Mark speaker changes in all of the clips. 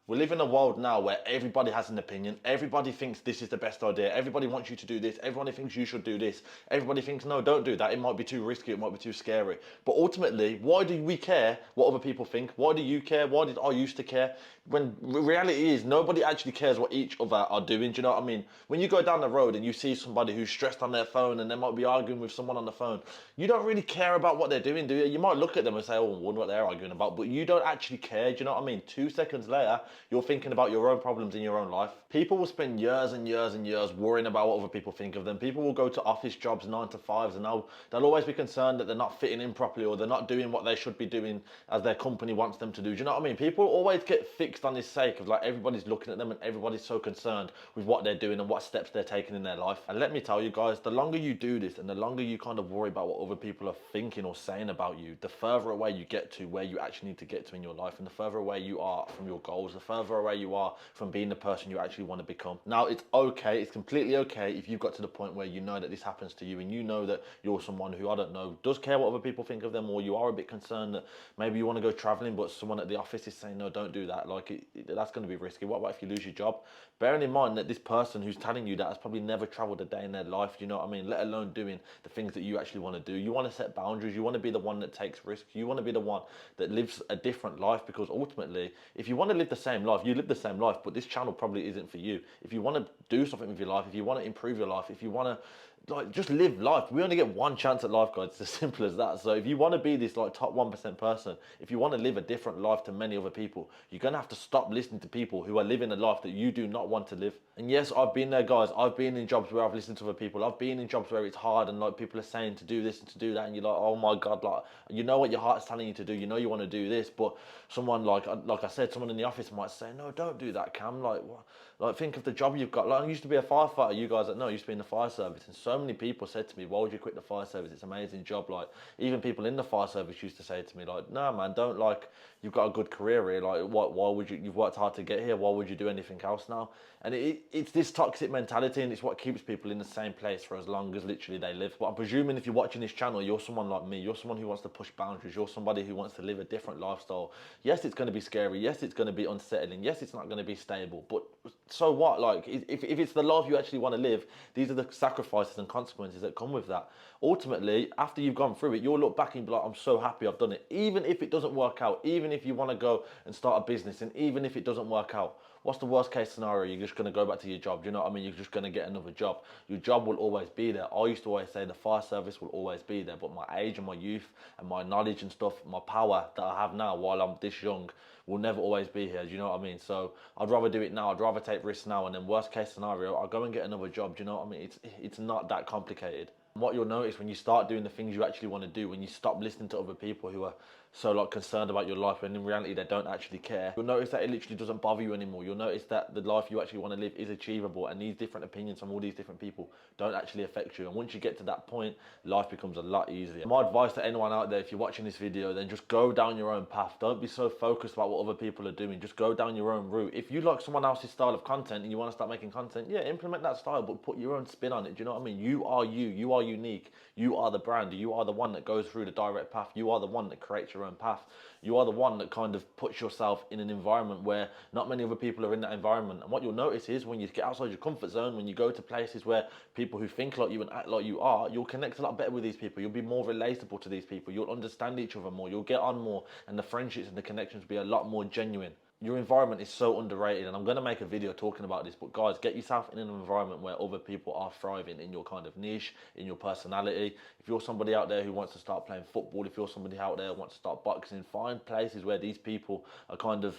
Speaker 1: We live in a world now where everybody has an opinion. Everybody thinks this is the best idea. Everybody wants you to do this. Everybody thinks you should do this. Everybody thinks, no, don't do that. It might be too risky. It might be too scary. But ultimately, why do we care what other people think? Why do you care? Why did I used to care? When reality is, nobody actually cares what each other are doing. Do you know what I mean? When you go down the road and you see somebody who's stressed on their phone and they might be arguing with someone on the phone, you don't really care about what they're doing, do you? You might look at them and say, oh, I wonder what they're arguing about, but you don't actually care. Do you know what I mean? 2 seconds later, you're thinking about your own problems in your own life. People will spend years and years and years worrying about what other people think of them. People will go to office jobs 9 to 5s and they'll always be concerned that they're not fitting in properly or they're not doing what they should be doing as their company wants them to do. Do you know what I mean? People always get fixed on this sake of like everybody's looking at them and everybody's so concerned with what they're doing and what steps they're taking in their life. And let me tell you guys, the longer you do this and the longer you kind of worry about what other people are thinking or saying about you, the further away you get to where you actually need to get to in your life, and the further away you are from your goals, the further away you are from being the person you actually want to become. Now, it's okay, it's completely okay if you've got to the point where you know that this happens to you and you know that you're someone who, I don't know, does care what other people think of them, or you are a bit concerned that maybe you want to go traveling but someone at the office is saying, no, don't do that. Like, that's going to be risky. What about if you lose your job? Bearing in mind that this person who's telling you that has probably never traveled a day in their life, you know what I mean? Let alone doing the things that you actually want to do. You want to set boundaries. You want to be the one that takes risks. You want to be the one that lives a different life, because ultimately, if you want to live the same life, you live the same life, but this channel probably isn't for you. If you want to do something with your life, if you want to improve your life, if you want to like just live life. We only get one chance at life, guys. It's as simple as that. So if you want to be this like top 1% person, if you want to live a different life to many other people, you're gonna have to stop listening to people who are living a life that you do not want to live. And yes, I've been there, guys. I've been in jobs where I've listened to other people. I've been in jobs where it's hard and like people are saying to do this and to do that, and you're like, oh my god, like you know what your heart's telling you to do. You know you want to do this, but someone like I said, someone in the office might say, no, don't do that, Cam. Like what? Like think of the job you've got. Like I used to be a firefighter. You guys that know, I used to be in the fire service, and so many people said to me, why would you quit the fire service? It's an amazing job. Like even people in the fire service used to say to me, like, no man, don't, like, you've got a good career here. Like what? Why would you? You've worked hard to get here. Why would you do anything else now? And it's this toxic mentality, and it's what keeps people in the same place for as long as literally they live. But I'm presuming if you're watching this channel, you're someone like me. You're someone who wants to push boundaries. You're somebody who wants to live a different lifestyle. Yes, it's going to be scary. Yes, it's going to be unsettling. Yes, it's not going to be stable. But so what? Like if it's the life you actually want to live, these are the sacrifices and consequences that come with that. Ultimately, after you've gone through it, you'll look back and be like, I'm so happy I've done it. Even if it doesn't work out, even if you want to go and start a business, and even if it doesn't work out, what's the worst case scenario? You're just going to go back to your job. Do you know what I mean? You're just going to get another job. Your job will always be there. I used to always say the fire service will always be there, but my age and my youth and my knowledge and stuff, my power that I have now while I'm this young, will never always be here. Do you know what I mean? So I'd rather do it now. I'd rather take risks now, and then worst case scenario, I'll go and get another job. Do you know what I mean? It's not that complicated. What you'll notice when you start doing the things you actually want to do, when you stop listening to other people who are so like concerned about your life when in reality they don't actually care, you'll notice that it literally doesn't bother you anymore. You'll notice that the life you actually want to live is achievable, and these different opinions from all these different people don't actually affect you. And once you get to that point, life becomes a lot easier. My advice to anyone out there, if you're watching this video, then just go down your own path. Don't be so focused about what other people are doing. Just go down your own route. If you like someone else's style of content and you want to start making content, yeah, implement that style, but put your own spin on it. Do you know what I mean? You are you. You are unique. You are the brand. You are the one that goes through the direct path. You are the one that creates your own path. You are the one that kind of puts yourself in an environment where not many other people are in that environment. And what you'll notice is when you get outside your comfort zone, when you go to places where people who think like you and act like you are, you'll connect a lot better with these people. You'll be more relatable to these people. You'll understand each other more. You'll get on more, and the friendships and the connections will be a lot more genuine. Your environment is so underrated, and I'm going to make a video talking about this, but guys, get yourself in an environment where other people are thriving in your kind of niche, in your personality. If you're somebody out there who wants to start playing football, if you're somebody out there who wants to start boxing, find places where these people are kind of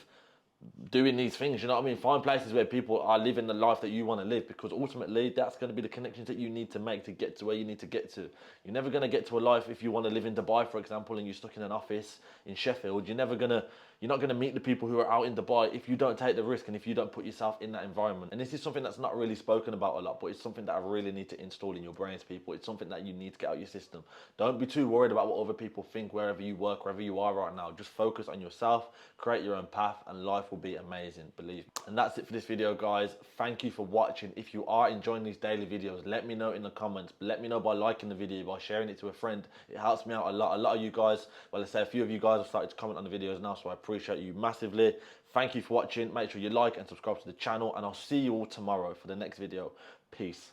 Speaker 1: doing these things, you know what I mean? Find places where people are living the life that you want to live, because ultimately that's going to be the connections that you need to make to get to where you need to get to. You're never going to get to a life if you want to live in Dubai, for example, and you're stuck in an office in Sheffield. You're not going to meet the people who are out in Dubai if you don't take the risk and if you don't put yourself in that environment. And this is something that's not really spoken about a lot, but it's something that I really need to install in your brains, people. It's something that you need to get out of your system. Don't be too worried about what other people think wherever you work, wherever you are right now. Just focus on yourself, create your own path, and life will be amazing, believe me. And that's it for this video, guys. Thank you for watching. If you are enjoying these daily videos, let me know in the comments. Let me know by liking the video, by sharing it to a friend. It helps me out a lot. A lot of you guys, well, let's say a few of you guys have started to comment on the videos now, so I appreciate you massively. Thank you for watching. Make sure you like and subscribe to the channel, and I'll see you all tomorrow for the next video. Peace.